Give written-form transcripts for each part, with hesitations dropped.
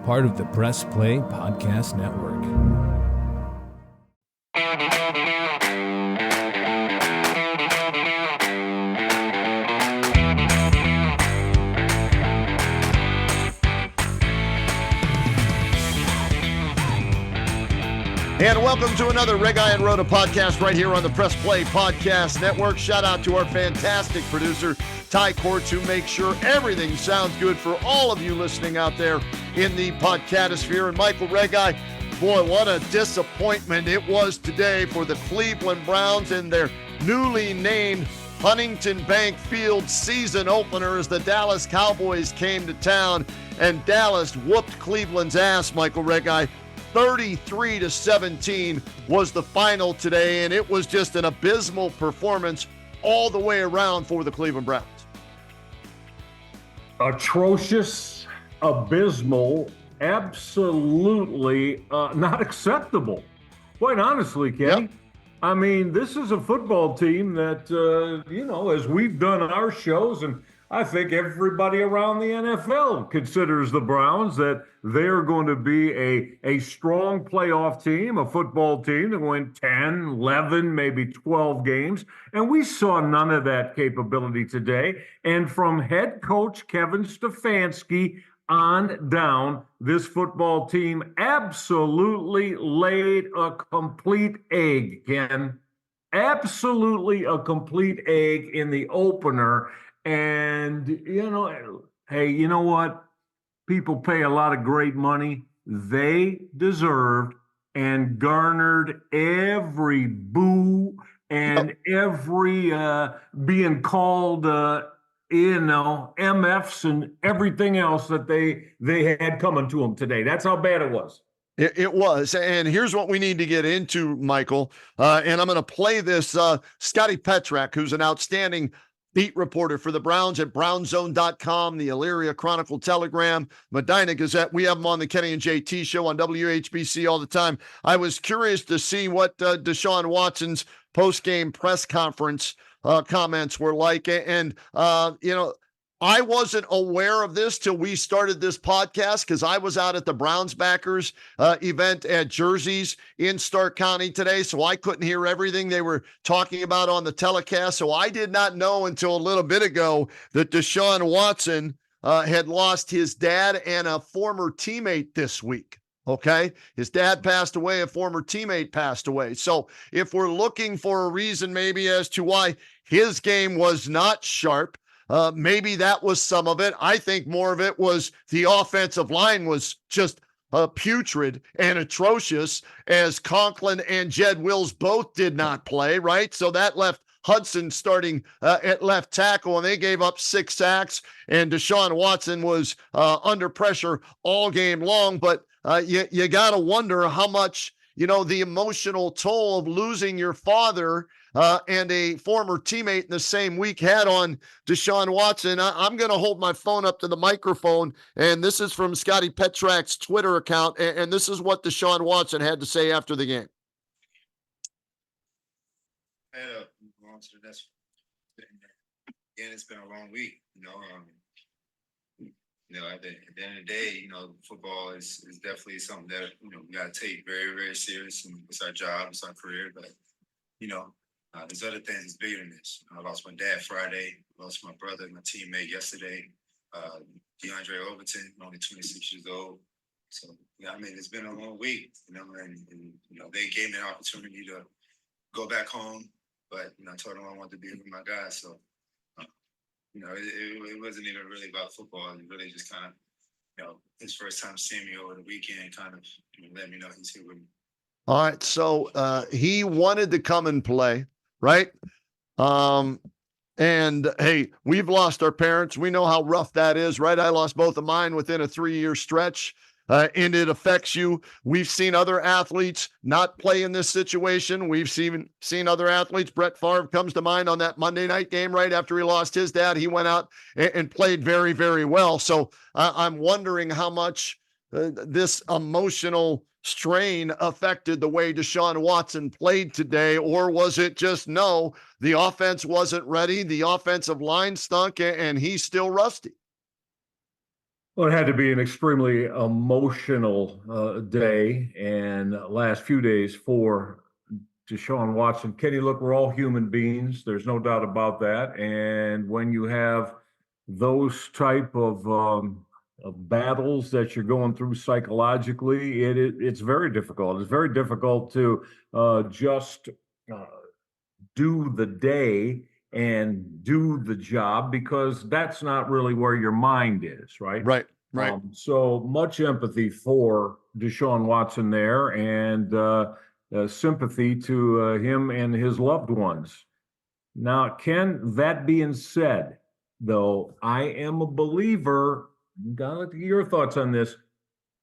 part of the Press Play Podcast Network. And welcome to another Reghi Roda podcast right here on the Press Play Podcast Network. Shout out to our fantastic producer, Cordts, who makes sure everything sounds good for all of you listening out there in the podcatosphere. And Michael Reghi, boy, what a disappointment it was today for the Cleveland Browns in their newly named Huntington Bank Field season opener as the Dallas Cowboys came to town, and Dallas whooped Cleveland's ass, Michael Reghi. 33-17 was the final today, and it was just an abysmal performance all the way around for the Cleveland Browns. Atrocious, abysmal, absolutely not acceptable. Quite honestly, Ken. Yep. I mean, this is a football team that, as we've done our shows, and I think everybody around the NFL considers the Browns that they're going to be a strong playoff team, a football team that went 10, 11, maybe 12 games. And we saw none of that capability today. And from head coach Kevin Stefanski on down, this football team absolutely laid a complete egg, Ken. Absolutely a complete egg in the opener. And, hey, you know what? People pay a lot of great money. They deserved and garnered every boo and every being called, MFs and everything else that they had coming to them today. That's how bad it was. It was. And here's what we need to get into, Michael. And I'm going to play this. Scotty Petrak, who's an outstanding beat reporter for the Browns at brownzone.com, the Elyria Chronicle Telegram, Medina Gazette. We have him on the Kenny and JT show on WHBC all the time. I was curious to see what Deshaun Watson's post-game press conference comments were like. And, I wasn't aware of this till we started this podcast because I was out at the Browns backers event at Jersey's in Stark County today, so I couldn't hear everything they were talking about on the telecast. So I did not know until a little bit ago that Deshaun Watson had lost his dad and a former teammate this week. Okay. His dad passed away. A former teammate passed away. So if we're looking for a reason maybe as to why his game was not sharp, maybe that was some of it. I think more of it was the offensive line was just putrid and atrocious, as Conklin and Jed Wills both did not play, right? So that left Hudson starting at left tackle, and they gave up 6 sacks, and Deshaun Watson was under pressure all game long. But you got to wonder how much, the emotional toll of losing your father and a former teammate in the same week had on Deshaun Watson. I'm going to hold my phone up to the microphone, and this is from Scotty Petrak's Twitter account, and this is what Deshaun Watson had to say after the game. It's been a long week, at the end of the day, football is definitely something that, we got to take very, very serious. And it's our job, it's our career. But, there's other things that's bigger than this. I lost my dad Friday, lost my brother, my teammate yesterday, DeAndre Overton, only 26 years old. So, it's been a long week, and they gave me an opportunity to go back home. But, I told them I wanted to be with my guys. So, it wasn't even really about football. It really just kind of, his first time seeing me over the weekend kind of let me know he's here with me. All right. So he wanted to come and play, right? And hey, we've lost our parents. We know how rough that is, right? I lost both of mine within a 3-year stretch. And it affects you. We've seen other athletes not play in this situation. We've seen other athletes. Brett Favre comes to mind on that Monday night game right after he lost his dad. He went out and played very, very well. So I'm wondering how much this emotional strain affected the way Deshaun Watson played today, or was it just no, the offense wasn't ready, the offensive line stunk, and he's still rusty? Well, it had to be an extremely emotional day and last few days for Deshaun Watson. Kenny, look, we're all human beings. There's no doubt about that. And when you have those type of battles that you're going through psychologically, it's very difficult. It's very difficult to just uh, do the day and do the job because that's not really where your mind is, right? Right, right. So much empathy for Deshaun Watson there and sympathy to him and his loved ones. Now, Ken, that being said, though, I am a believer, gotta get your thoughts on this.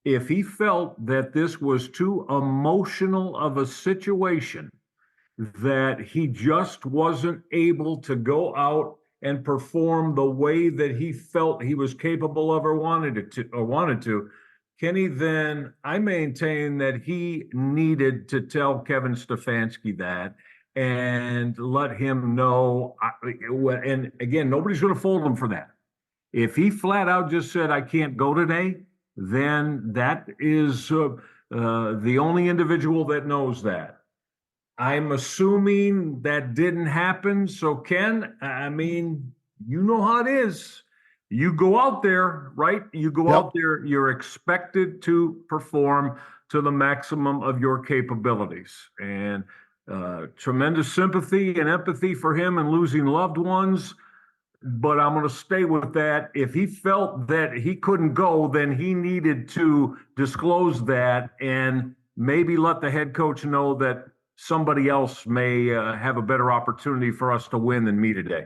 If he felt that this was too emotional of a situation, that he just wasn't able to go out and perform the way that he felt he was capable of or wanted to, Kenny, then I maintain that he needed to tell Kevin Stefanski that and let him know. And again, nobody's going to fold him for that. If he flat out just said, I can't go today, then that is the only individual that knows that. I'm assuming that didn't happen. So, Ken, I mean, you know how it is. You go out there, right? You go Yep. out there, you're expected to perform to the maximum of your capabilities. And tremendous sympathy and empathy for him and losing loved ones. But I'm going to stay with that. If he felt that he couldn't go, then he needed to disclose that and maybe let the head coach know that somebody else may have a better opportunity for us to win than me today.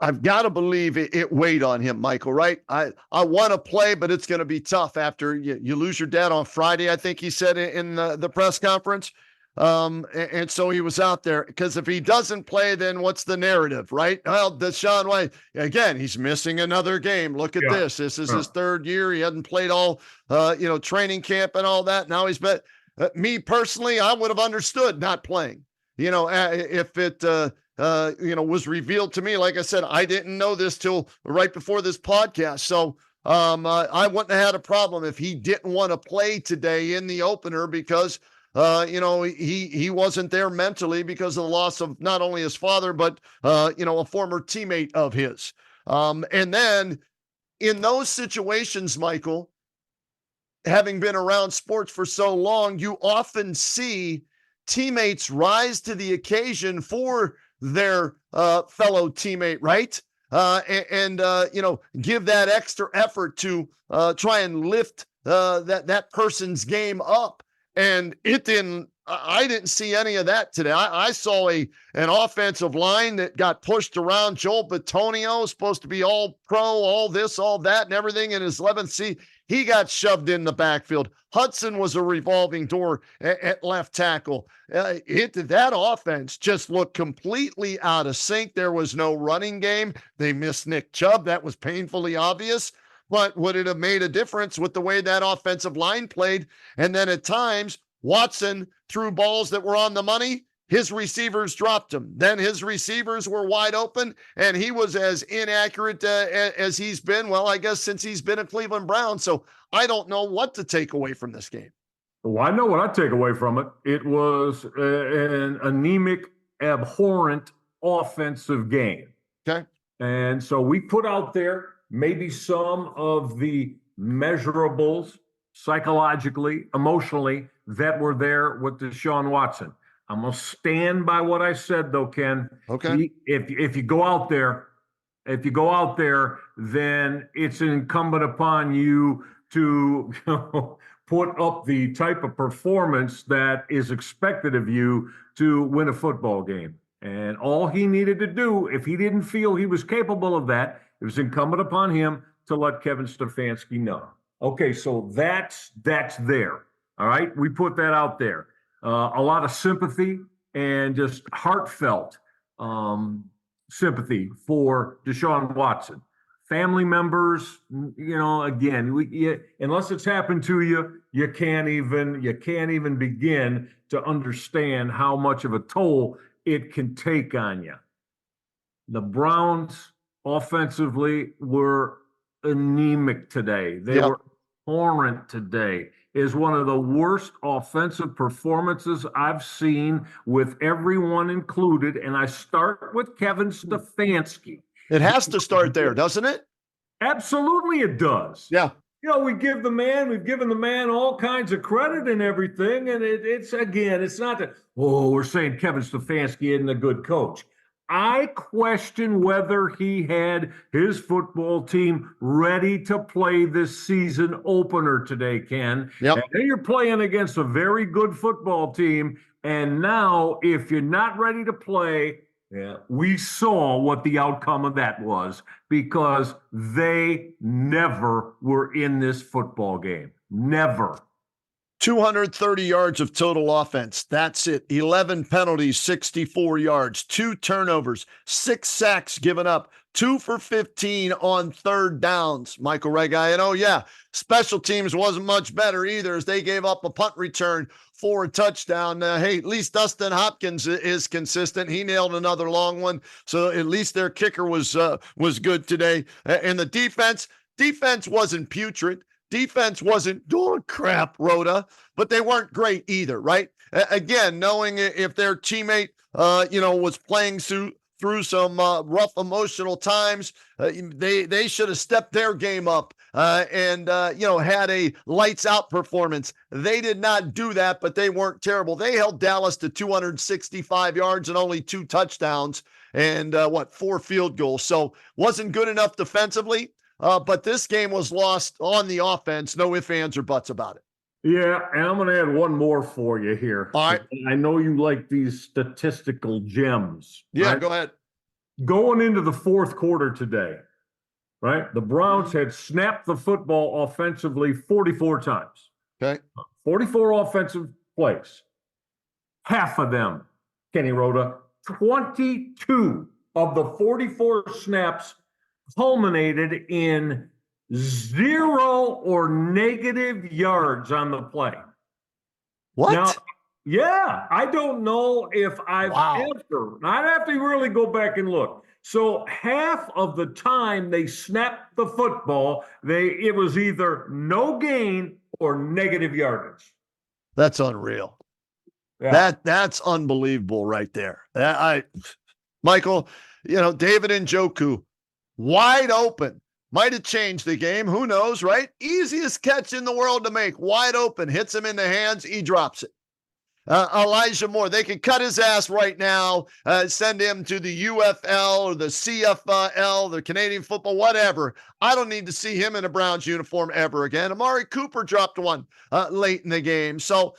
I've got to believe it weighed on him, Michael, right? I want to play, but it's going to be tough after you lose your dad on Friday, I think he said in the press conference. And so he was out there because if he doesn't play, then what's the narrative, right? Well, Deshaun White, again, he's missing another game. Look at this. This is his third year. He hadn't played all, training camp and all that. Now he's been, me personally, I would have understood not playing, if it, was revealed to me. Like I said, I didn't know this till right before this podcast. So I wouldn't have had a problem if he didn't want to play today in the opener because he wasn't there mentally because of the loss of not only his father, but, a former teammate of his. And then in those situations, Michael, having been around sports for so long, you often see teammates rise to the occasion for their fellow teammate, right? Give that extra effort to try and lift that person's game up. And I didn't see any of that today. I saw an offensive line that got pushed around. Joel Bitonio, supposed to be all pro, all this, all that, and everything in his 11th seat. He got shoved in the backfield. Hudson was a revolving door at left tackle. That offense just looked completely out of sync. There was no running game. They missed Nick Chubb. That was painfully obvious. But would it have made a difference with the way that offensive line played? And then at times, Watson threw balls that were on the money. His receivers dropped him. Then his receivers were wide open, and he was as inaccurate as he's been, well, I guess since he's been a Cleveland Brown. So I don't know what to take away from this game. Well, I know what I take away from it. It was an anemic, abhorrent offensive game. Okay. And so we put out there maybe some of the measurables psychologically, emotionally that were there with Deshaun Watson. I'm going to stand by what I said, though, Ken. Okay. If you go out there, then it's incumbent upon you to put up the type of performance that is expected of you to win a football game. And all he needed to do, if he didn't feel he was capable of that, it was incumbent upon him to let Kevin Stefanski know. Okay, so that's there. All right, we put that out there. A lot of sympathy and just heartfelt sympathy for Deshaun Watson. Family members, again, unless it's happened to you, you can't even begin to understand how much of a toll it can take on you. The Browns offensively were anemic today. They Yep. were torrent today. Is one of the worst offensive performances I've seen with everyone included. And I start with Kevin Stefanski. It has to start there, doesn't it? Absolutely, it does. Yeah. You know, we've given the man all kinds of credit and everything. And it's not that, oh, we're saying Kevin Stefanski isn't a good coach. I question whether he had his football team ready to play this season opener today, Ken. Yep. And then you're playing against a very good football team. And now, if you're not ready to play, we saw what the outcome of that was because they never were in this football game. Never. 230 yards of total offense. That's it. 11 penalties, 64 yards, 2 turnovers, 6 sacks given up, 2 for 15 on third downs. Michael Reghi. And oh, yeah, special teams wasn't much better either as they gave up a punt return for a touchdown. Hey, at least Dustin Hopkins is consistent. He nailed another long one. So at least their kicker was good today. And the defense wasn't putrid. Defense wasn't doing crap, Rhoda, but they weren't great either, right? Again, knowing if their teammate, was playing through some rough emotional times, they should have stepped their game up and had a lights out performance. They did not do that, but they weren't terrible. They held Dallas to 265 yards and only 2 touchdowns and 4 field goals. So wasn't good enough defensively. But this game was lost on the offense. No ifs, ands, or buts about it. Yeah, and I'm going to add one more for you here. All right. I know you like these statistical gems. Yeah, right? Go ahead. Going into the fourth quarter today, right? The Browns had snapped the football offensively 44 times. Okay. 44 offensive plays. Half of them, Kenny Rhoda, 22 of the 44 snaps culminated in 0 or negative yards on the play. What? Now, yeah, I don't know if I'd have to really go back and look. So half of the time they snapped the football, it was either no gain or negative yardage. That's unreal. Yeah. That's unbelievable right there. Michael, David Njoku, wide open. Might have changed the game. Who knows, right? Easiest catch in the world to make. Wide open. Hits him in the hands. He drops it. Elijah Moore, they could cut his ass right now, send him to the UFL or the CFL, the Canadian football, whatever. I don't need to see him in a Browns uniform ever again. Amari Cooper dropped one late in the game. So,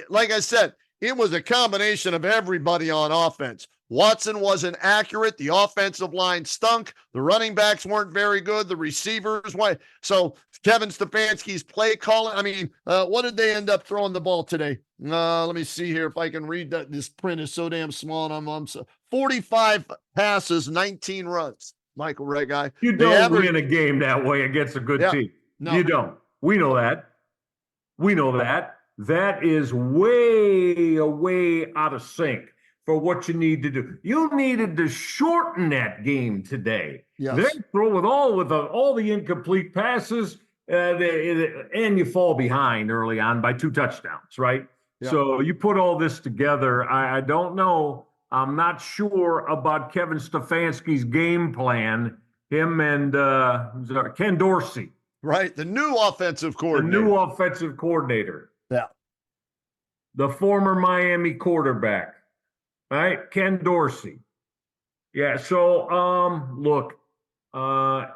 like I said, it was a combination of everybody on offense. Watson wasn't accurate. The offensive line stunk. The running backs weren't very good. The receivers weren't. So Kevin Stefanski's play calling. What did they end up throwing the ball today? Let me see here if I can read that. This print is so damn small. And I'm 45 passes, 19 runs. Michael Reghi. You don't win a game that way against a good team. No. You don't. We know that. That is way out of sync for what you need to do. You needed to shorten that game today. Yes. They throw with all the incomplete passes, and you fall behind early on by 2 touchdowns, right? Yeah. So you put all this together. I don't know. I'm not sure about Kevin Stefanski's game plan. Him and Ken Dorsey. Right, the new offensive coordinator. Yeah. The former Miami quarterback. Right, Ken Dorsey. Yeah. So, look,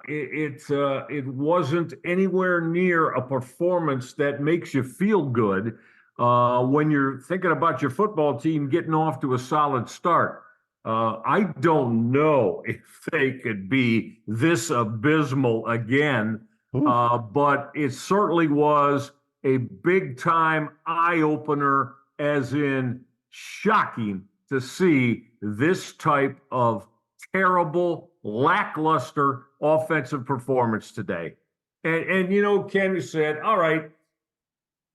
it wasn't anywhere near a performance that makes you feel good when you're thinking about your football team getting off to a solid start. I don't know if they could be this abysmal again, but it certainly was a big time eye opener, as in shocking to see this type of terrible, lackluster offensive performance today. And Ken said, all right,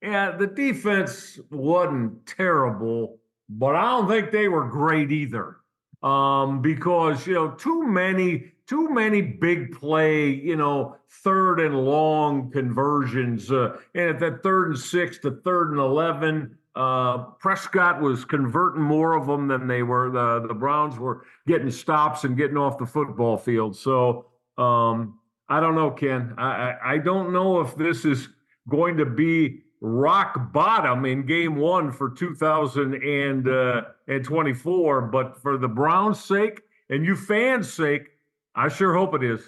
yeah, the defense wasn't terrible, but I don't think they were great either. Because, too too many big play, third and long conversions. And at that 3rd and 6 to 3rd and 11, Prescott was converting more of them than they were. The Browns were getting stops and getting off the football field. So I don't know, Ken. I don't know if this is going to be rock bottom in game 1 for 2024, but for the Browns' sake and you fans' sake, I sure hope it is.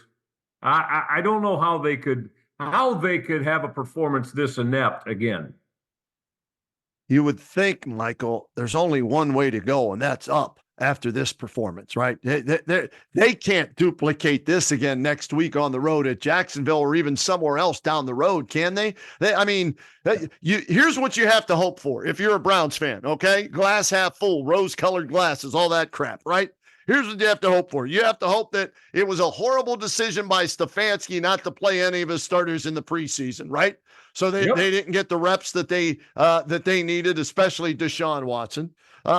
I don't know how they could have a performance this inept again. You would think, Michael, there's only one way to go, and that's up after this performance, right? They can't duplicate this again next week on the road at Jacksonville or even somewhere else down the road, can they? Here's what you have to hope for if you're a Browns fan, okay? Glass half full, rose-colored glasses, all that crap, right? Here's what you have to hope for. You have to hope that it was a horrible decision by Stefanski not to play any of his starters in the preseason, right? So they didn't get the reps that they needed, especially Deshaun Watson.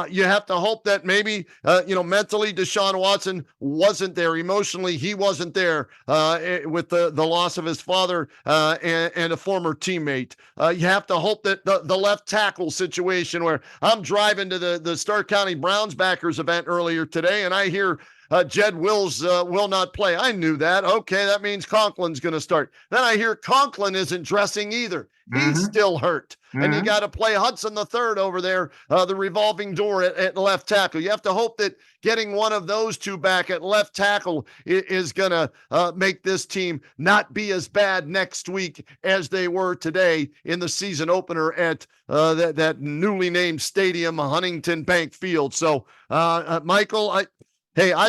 You have to hope that maybe, mentally Deshaun Watson wasn't there. Emotionally, he wasn't there with the loss of his father and a former teammate. You have to hope that the left tackle situation where I'm driving to the Stark County Browns backers event earlier today, and I hear Jed Wills will not play. I knew that. Okay, that means Conklin's going to start. Then I hear Conklin isn't dressing either. He's still hurt. And you got to play Hudson the third over there, the revolving door at left tackle. You have to hope that getting one of those two back at left tackle is going to make this team not be as bad next week as they were today in the season opener at that newly named stadium, Huntington Bank Field. So, Michael, I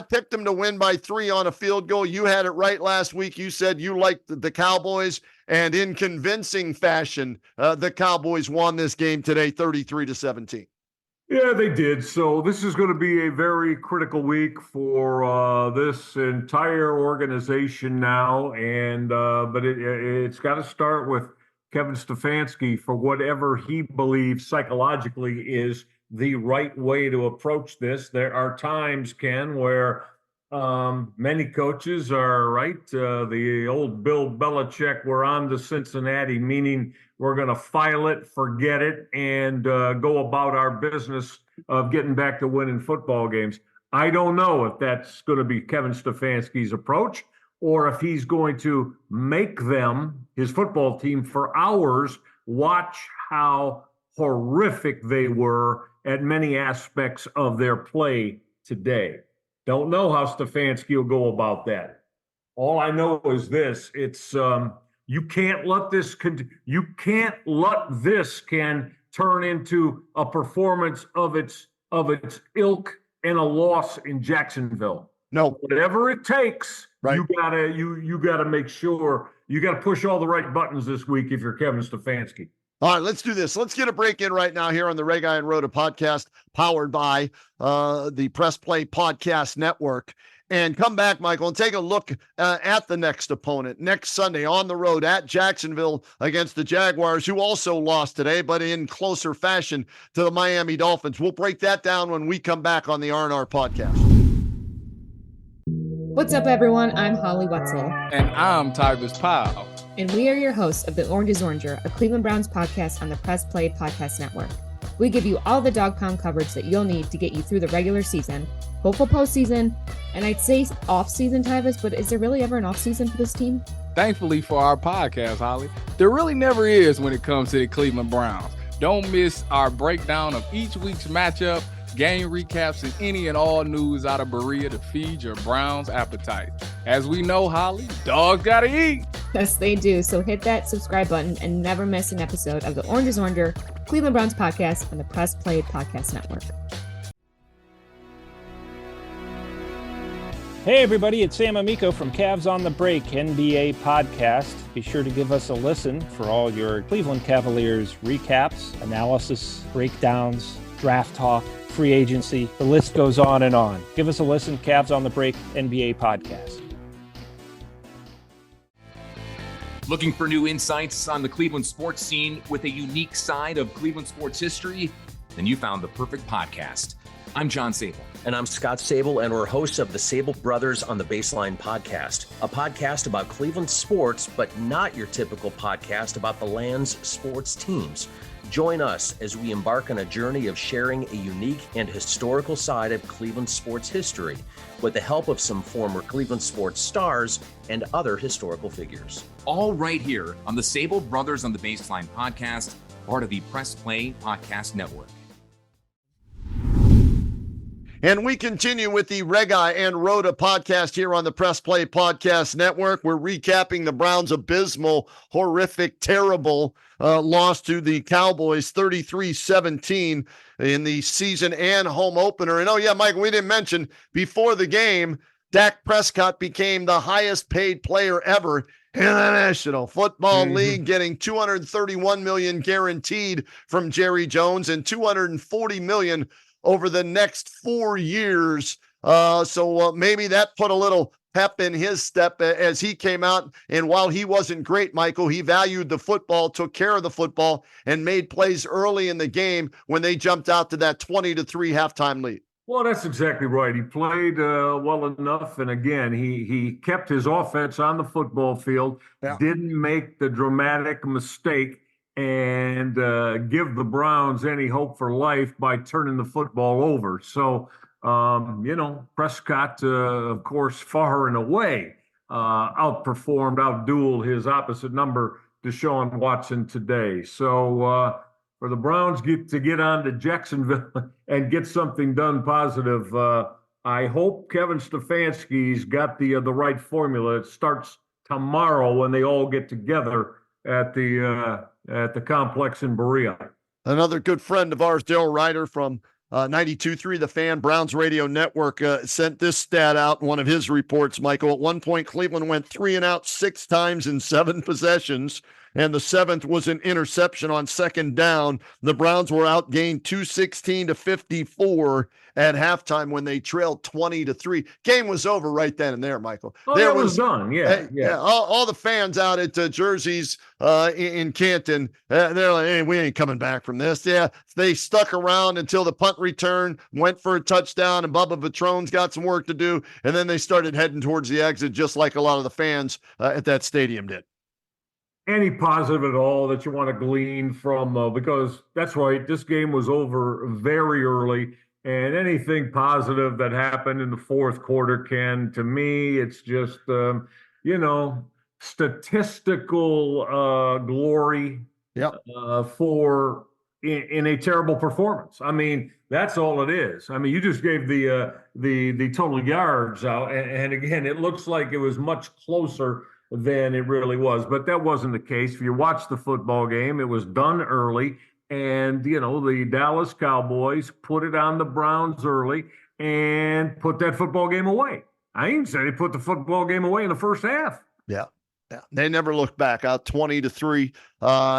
picked them to win by 3 on a field goal. You had it right last week. You said you liked the Cowboys, and in convincing fashion, the Cowboys won this game today, 33-17. Yeah, they did. So this is going to be a very critical week for this entire organization now, and but it's got to start with Kevin Stefanski for whatever he believes psychologically is the right way to approach this. There are times, Ken, where many coaches are right. The old Bill Belichick, we're on to Cincinnati, meaning we're going to file it, forget it, and go about our business of getting back to winning football games. I don't know if that's going to be Kevin Stefanski's approach or if he's going to make them, his football team, for hours, watch how horrific they were at many aspects of their play today. Don't know how Stefanski will go about that. All I know is this: it's you can't let this can turn into a performance of its ilk and a loss in Jacksonville. No, whatever it takes, right. You gotta make sure you gotta push all the right buttons this week if you're Kevin Stefanski. All right, let's do this. Let's get a break in right now here on the Reghi Roda podcast, powered by the Press Play Podcast Network. And come back, Michael, and take a look at the next opponent next Sunday on the road at Jacksonville against the Jaguars, who also lost today, but in closer fashion to the Miami Dolphins. We'll break that down when we come back on the R&R podcast. What's up, everyone? I'm Holly Wetzel. And I'm Tyrus Powell. And we are your hosts of The Orange is Oranger, a Cleveland Browns podcast on the Press Play Podcast Network. We give you all the dog pound coverage that you'll need to get you through the regular season, hopeful postseason, and I'd say off-season, Tyvis, but is there really ever an off-season for this team? Thankfully for our podcast, Holly, there really never is when it comes to the Cleveland Browns. Don't miss our breakdown of each week's matchup, game recaps, and any and all news out of Berea to feed your Browns appetite. As we know, Holly, dogs gotta eat. Yes, they do. So hit that subscribe button and never miss an episode of the Orange is Oranger, Cleveland Browns podcast on the Press Play Podcast Network. Hey everybody, it's Sam Amico from Cavs on the Break NBA podcast. Be sure to give us a listen for all your Cleveland Cavaliers recaps, analysis, breakdowns, draft talk, free agency. The list goes on and on. Give us a listen, Cavs on the Break NBA podcast. Looking for new insights on the Cleveland sports scene with a unique side of Cleveland sports history? Then you found the perfect podcast. I'm John Sable. And I'm Scott Sable, and we're hosts of the Sable Brothers on the Baseline podcast, a podcast about Cleveland sports, but not your typical podcast about the land's sports teams. Join us as we embark on a journey of sharing a unique and historical side of Cleveland sports history with the help of some former Cleveland sports stars and other historical figures. All right here on the Sable Brothers on the Baseline podcast, part of the Press Play Podcast Network. And we continue with the Reghi and Roda podcast here on the Press Play Podcast Network. We're recapping the Browns' abysmal, horrific, terrible loss to the Cowboys, 33-17 in the season and home opener. And, oh, yeah, Mike, we didn't mention before the game, Dak Prescott became the highest paid player ever in the National Football League, getting $231 million guaranteed from Jerry Jones and $240 million over the next 4 years. So maybe that put a little pep in his step as he came out. And while he wasn't great, Michael, he valued the football, took care of the football, and made plays early in the game when they jumped out to that 20-3 halftime lead. Well, that's exactly right. He played well enough. And again, he kept his offense on the football field, didn't make the dramatic mistake and give the Browns any hope for life by turning the football over. So, Prescott, of course, far and away outdueled his opposite number, Deshaun Watson, today. So for the Browns to get on to Jacksonville and get something done positive, I hope Kevin Stefanski's got the right formula. It starts tomorrow when they all get together at the complex in Berea. Another good friend of ours, Daryl Ryder from 92.3 The Fan, Browns Radio Network, sent this stat out in one of his reports, Michael. At one point, Cleveland went 3 and out 6 times in 7 possessions, and the 7th was an interception on second down. The Browns were outgained 216-54 at halftime when they trailed 20-3. Game was over right then and there, Michael. Oh, there that was done. Yeah. All the fans out at Jersey's in Canton, they're like, hey, we ain't coming back from this. Yeah, they stuck around until the punt return, went for a touchdown, and Bubba Vitrone's got some work to do, and then they started heading towards the exit just like a lot of the fans at that stadium did. Any positive at all that you want to glean from, because that's right, this game was over very early, and anything positive that happened in the fourth quarter, Ken, to me, it's just, statistical glory for in a terrible performance. I mean, that's all it is. I mean, you just gave the total yards out, and again, it looks like it was much closer than it really was, but that wasn't the case. If you watch the football game, it was done early, and the Dallas Cowboys put it on the Browns early and put that football game away. I even said he put the football game away in the first half. Yeah. They never looked back, out 20-3.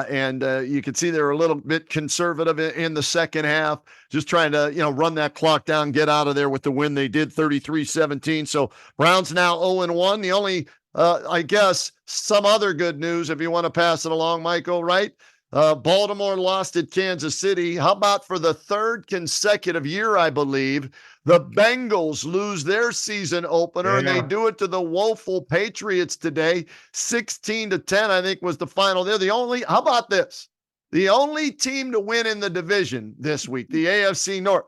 And you could see they were a little bit conservative in the second half, just trying to, run that clock down, get out of there with the win. They did 33-17. So Browns now 0-1. The only, I guess, some other good news, if you want to pass it along, Michael, right? Baltimore lost at Kansas City. How about for the third consecutive year, I believe, the Bengals lose their season opener, and they do it to the woeful Patriots today. 16-10, I think, was the final. They're the only, how about this? The only team to win in the division this week, the AFC North.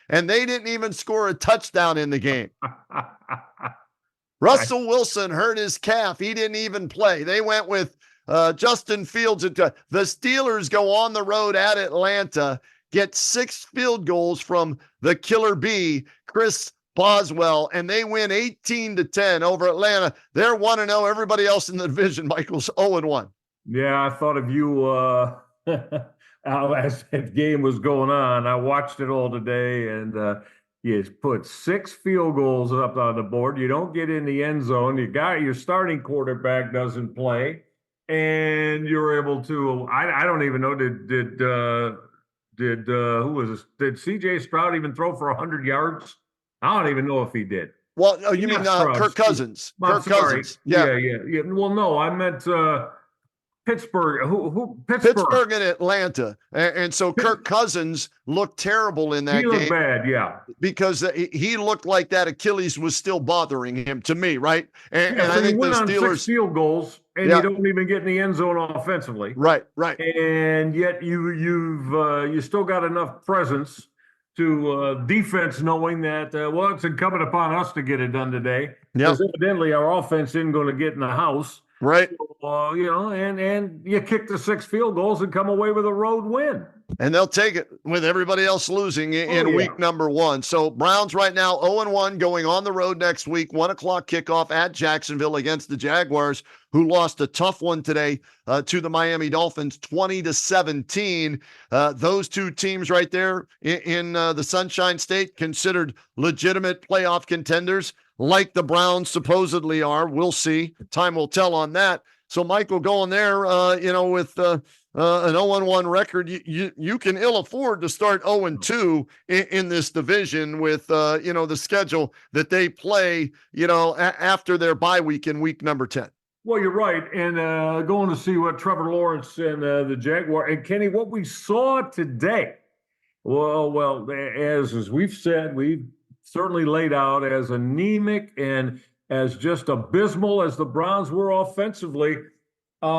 And they didn't even score a touchdown in the game. Russell Wilson hurt his calf. He didn't even play. They went with Justin Fields. The Steelers go on the road at Atlanta, get 6 field goals from the killer bee, Chris Boswell, and they win 18-10 over Atlanta. They're 1-0. Everybody else in the division, Michael's 0-1. Yeah, I thought of you as that game was going on. I watched it all today, and you put 6 field goals up on the board. You don't get in the end zone. Your starting quarterback doesn't play, and you're able to. I don't even know. Did who was this? Did C.J. Stroud even throw for 100 yards? I don't even know if he did. Well, you mean Kirk Cousins? Kirk Cousins. Yeah. Well, no, I meant Pittsburgh. Pittsburgh and Atlanta. And so Kirk Cousins looked terrible in that He game. looked bad, yeah. Because he looked like that Achilles was still bothering him, to me, right? And So I think you win the on Steelers 6 field goals, and you don't even get in the end zone offensively. Right. And yet you still got enough presence to defense knowing that, it's incumbent upon us to get it done today. Because evidently our offense isn't going to get in the house. Right. So, and you kick the 6 field goals and come away with a road win. And they'll take it with everybody else losing in week number 1. So Browns right now 0-1 going on the road next week. 1 o'clock kickoff at Jacksonville against the Jaguars, who lost a tough one today to the Miami Dolphins, 20-17. Those two teams right there in the Sunshine State considered legitimate playoff contenders, like the Browns supposedly are. We'll see. Time will tell on that. So Michael going there, with an 0-1 record, you can ill afford to start 0-2 in this division with, the schedule that they play, after their bye week in week number 10. Well, you're right. And going to see what Trevor Lawrence and the Jaguar and Kenny, what we saw today. Well, as we've said, we've certainly laid out as anemic and as just abysmal as the Browns were offensively. If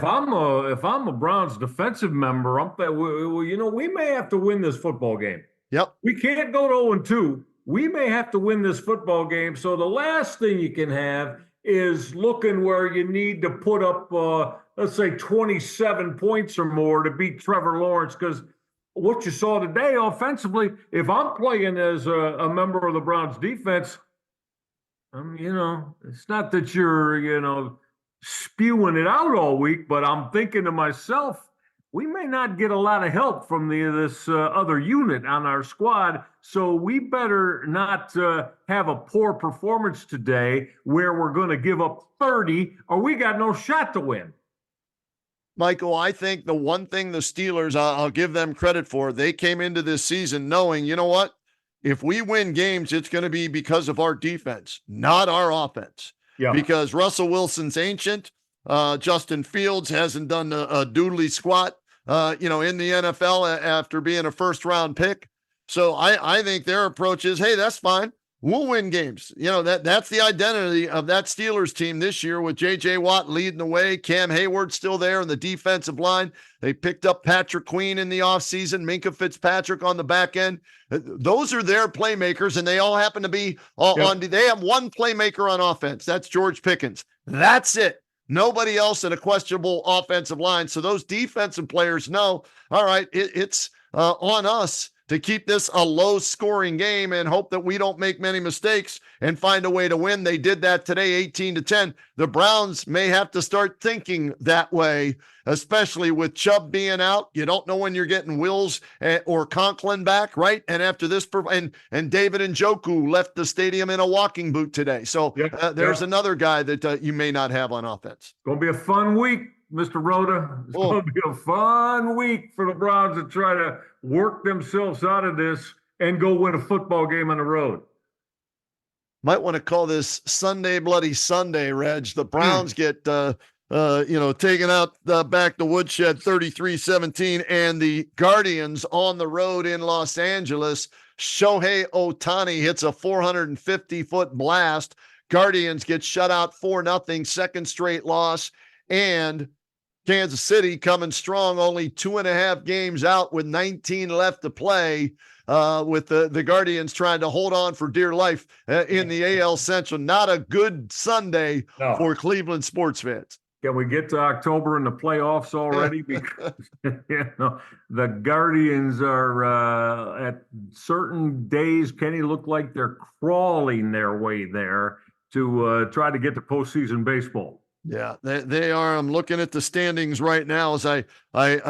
I'm a Browns defensive member, we may have to win this football game. Yep. We can't go to 0-2. We may have to win this football game. So the last thing you can have is looking where you need to put up, let's say 27 points or more to beat Trevor Lawrence. Because what you saw today offensively, if I'm playing as a member of the Browns defense, it's not that you're, spewing it out all week, but I'm thinking to myself, we may not get a lot of help from this other unit on our squad, so we better not have a poor performance today where we're going to give up 30 or we got no shot to win. Michael, I think the one thing the Steelers, I'll give them credit for, they came into this season knowing, you know what? If we win games, it's going to be because of our defense, not our offense. Yeah. Because Russell Wilson's ancient. Justin Fields hasn't done a doodly squat, in the NFL after being a first-round pick. So I think their approach is, hey, that's fine. We'll win games. That's the identity of that Steelers team this year, with J.J. Watt leading the way. Cam Hayward still there in the defensive line. They picked up Patrick Queen in the offseason, Minkah Fitzpatrick on the back end. Those are their playmakers, and they all happen to be they have one playmaker on offense. That's George Pickens. That's it. Nobody else in a questionable offensive line. So those defensive players know, all right, it's on us to keep this a low-scoring game and hope that we don't make many mistakes and find a way to win. They did that today, 18-10. The Browns may have to start thinking that way, especially with Chubb being out. You don't know when you're getting Wills or Conklin back, right? And after this, and David Njoku left the stadium in a walking boot today. So there's another guy that you may not have on offense. Going to be a fun week, Mr. Rhoda. It's going to be a fun week for the Browns to try to work themselves out of this and go win a football game on the road. Might want to call this Sunday Bloody Sunday, Reg. The Browns get, taken out back to woodshed 33-17, and the Guardians on the road in Los Angeles. Shohei Ohtani hits a 450-foot blast. Guardians get shut out 4-0, second straight loss, and Kansas City coming strong, only 2.5 games out with 19 left to play, with the Guardians trying to hold on for dear life in the AL Central. Not a good Sunday for Cleveland sports fans. Can we get to October and the playoffs already? Because the Guardians are at certain days, Kenny, look like they're crawling their way there to try to get to postseason baseball. Yeah, they are. I'm looking at the standings right now as I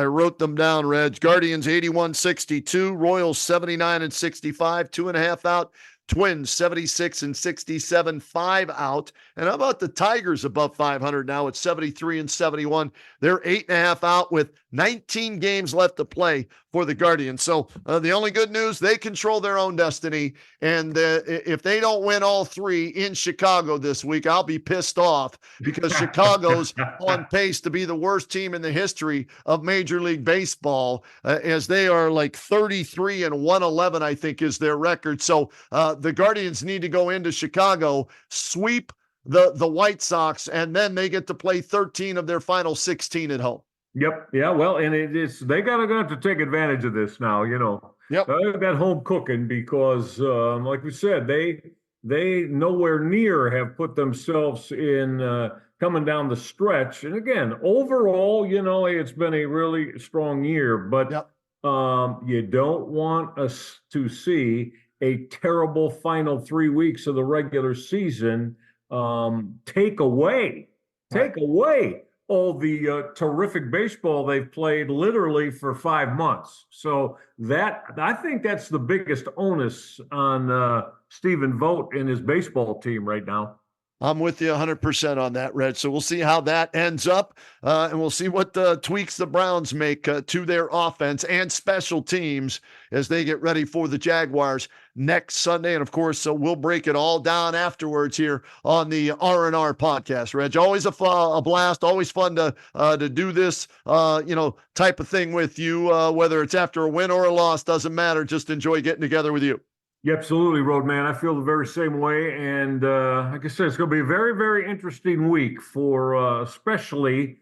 wrote them down, Reg. Guardians 81-62, Royals 79-65, 2.5 out. Twins 76-67, 5 out. And how about the Tigers above 500 now at 73-71? They're 8.5 out with 19 games left to play. for the Guardians. So the only good news, they control their own destiny. And if they don't win all three in Chicago this week, I'll be pissed off because Chicago's on pace to be the worst team in the history of Major League Baseball, as they are like 33-111, I think is their record. So the Guardians need to go into Chicago, sweep the White Sox, and then they get to play 13 of their final 16 at home. Yep. Yeah. Well, and they gotta have to take advantage of this now. Yep. That home cooking, because like we said, they nowhere near have put themselves in coming down the stretch. And again, overall, it's been a really strong year, but yep. You don't want us to see a terrible final 3 weeks of the regular season take away all the terrific baseball they've played literally for 5 months. So I think that's the biggest onus on Stephen Vogt and his baseball team right now. I'm with you 100% on that, Reg. So we'll see how that ends up, and we'll see what tweaks the Browns make to their offense and special teams as they get ready for the Jaguars next Sunday. And, of course, we'll break it all down afterwards here on the R&R podcast, Reg. Always a blast, always fun to do this, type of thing with you, whether it's after a win or a loss, doesn't matter. Just enjoy getting together with you. Yeah, absolutely, Roadman. I feel the very same way. And like I said, it's going to be a very, very interesting week for especially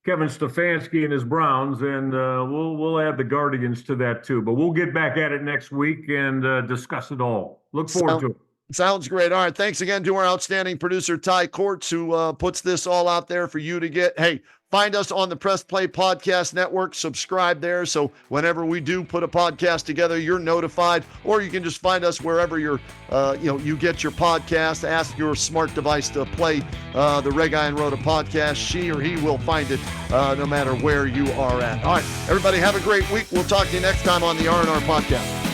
Kevin Stefanski and his Browns. And we'll add the Guardians to that too. But we'll get back at it next week and discuss it all. Look forward to it. Sounds great. All right. Thanks again to our outstanding producer, Ty Cordts, who puts this all out there for you to get. Hey, find us on the Press Play Podcast Network. Subscribe there, so whenever we do put a podcast together, you're notified. Or you can just find us wherever you get your podcast. Ask your smart device to play the Reghi Roda podcast. She or he will find it no matter where you are at. All right, everybody, have a great week. We'll talk to you next time on the R&R podcast.